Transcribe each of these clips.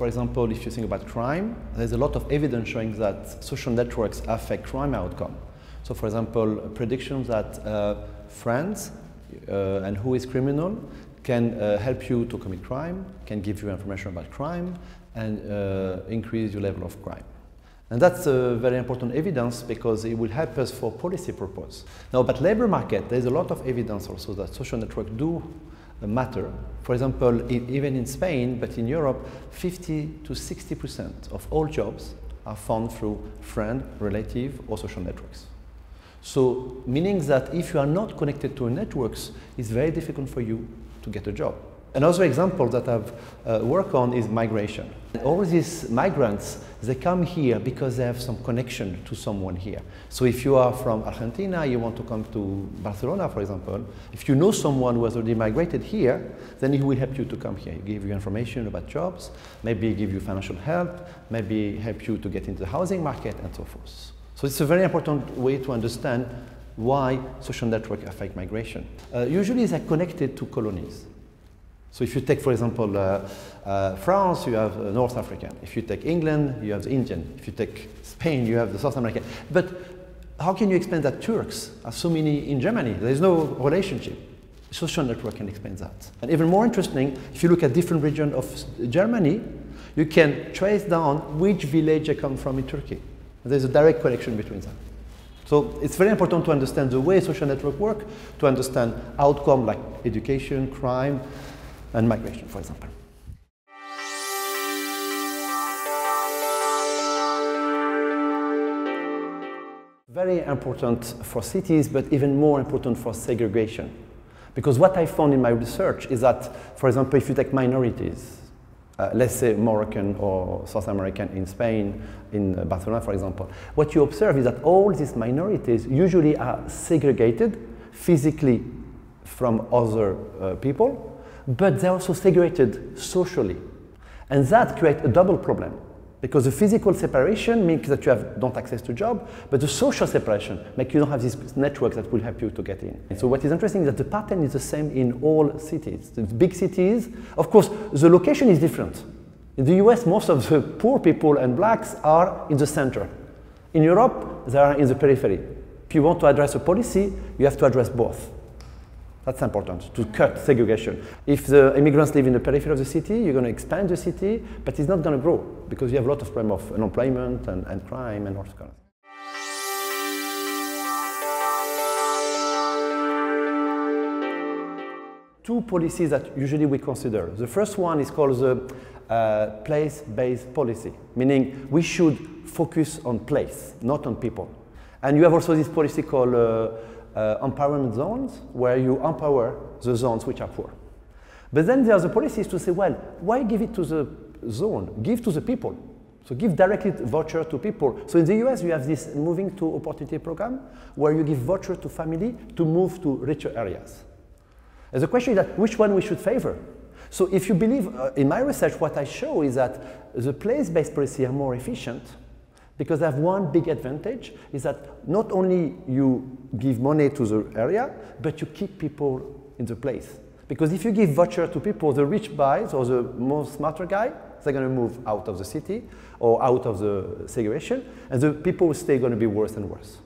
for example, if you think about crime, there's a lot of evidence showing that social networks affect crime outcome. So for example, predictions that friends and who is criminal can help you to commit crime, can give you information about crime, and increase your level of crime. And that's very important evidence because it will help us for policy purpose. Now, but labor market, there's a lot of evidence also that social networks do matter. For example, even in Spain, but in Europe, 50 to 60% of all jobs are found through friend, relative, or social networks. So, meaning that if you are not connected to networks, it's very difficult for you to get a job. Another example that I've worked on is migration. All these migrants, they come here because they have some connection to someone here. So if you are from Argentina, you want to come to Barcelona, for example, if you know someone who has already migrated here, then he will help you to come here. He give you information about jobs, maybe give you financial help, maybe help you to get into the housing market, and so forth. So it's a very important way to understand why social networks affect migration. Usually they're connected to colonies. So if you take, for example, France, you have North African. If you take England, you have the Indian. If you take Spain, you have the South American. But how can you explain that Turks are so many in Germany? There is no relationship. Social network can explain that. And even more interesting, if you look at different regions of Germany, you can trace down which village they come from in Turkey. There's a direct connection between them. So it's very important to understand the way social networks work, to understand outcomes like education, crime, and migration, for example. Very important for cities, but even more important for segregation. Because what I found in my research is that, for example, if you take minorities, let's say Moroccan or South American in Spain, in Barcelona, for example, what you observe is that all these minorities usually are segregated physically from other people, but they're also segregated socially. And that creates a double problem, because the physical separation means that you don't access to job, but the social separation makes you don't have this network that will help you to get in. And so what is interesting is that the pattern is the same in all cities. The big cities, of course, the location is different. In the US, most of the poor people and blacks are in the center. In Europe, they are in the periphery. If you want to address a policy, you have to address both. That's important, to cut segregation. If the immigrants live in the periphery of the city, you're going to expand the city, but it's not going to grow because you have a lot of problem of unemployment and crime and all that kind of thing. Two policies that usually we consider. The first one is called the place-based policy, meaning we should focus on place, not on people. And you have also this policy called empowerment zones, where you empower the zones which are poor. But then there's a policy to say, well, why give it to the zone? Give to the people. So give directly voucher to people. So in the US, you have this moving to opportunity program, where you give voucher to family to move to richer areas. And the question is that which one we should favor? So if you believe, in my research, what I show is that the place-based policy are more efficient, because they have one big advantage, is that not only you give money to the area, but you keep people in the place. Because if you give voucher to people, the rich guys or the most smarter guy, they're going to move out of the city or out of the segregation, and the people will stay going to be worse and worse.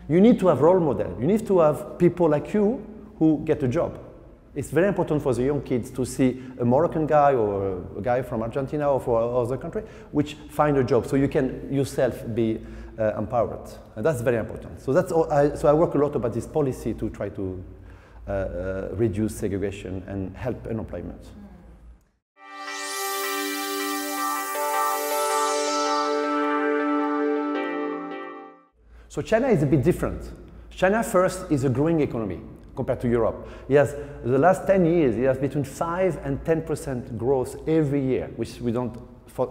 You need to have role model. You need to have people like you who get a job. It's very important for the young kids to see a Moroccan guy or a guy from Argentina or from other country which find a job, so you can yourself be empowered. And that's very important. So that's all so I work a lot about this policy to try to reduce segregation and help unemployment. So China is a bit different. China first is a growing economy compared to Europe. Yes, the last 10 years, it has between 5 and 10% growth every year, which we don't,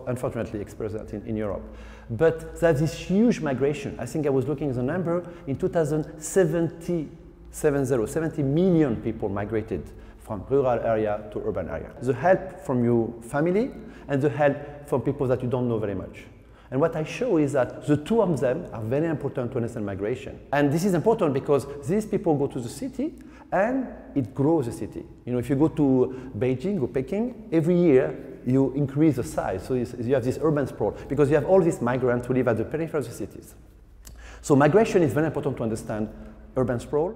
unfortunately, experience that in Europe. But there's this huge migration. I think I was looking at the number, in 2070, 70 million people migrated from rural area to urban area. The help from your family and the help from people that you don't know very much. And what I show is that the two of them are very important to understand migration. And this is important because these people go to the city and it grows the city. You know, if you go to Beijing or Peking, every year you increase the size. So you have this urban sprawl, because you have all these migrants who live at the periphery of the cities. So migration is very important to understand urban sprawl.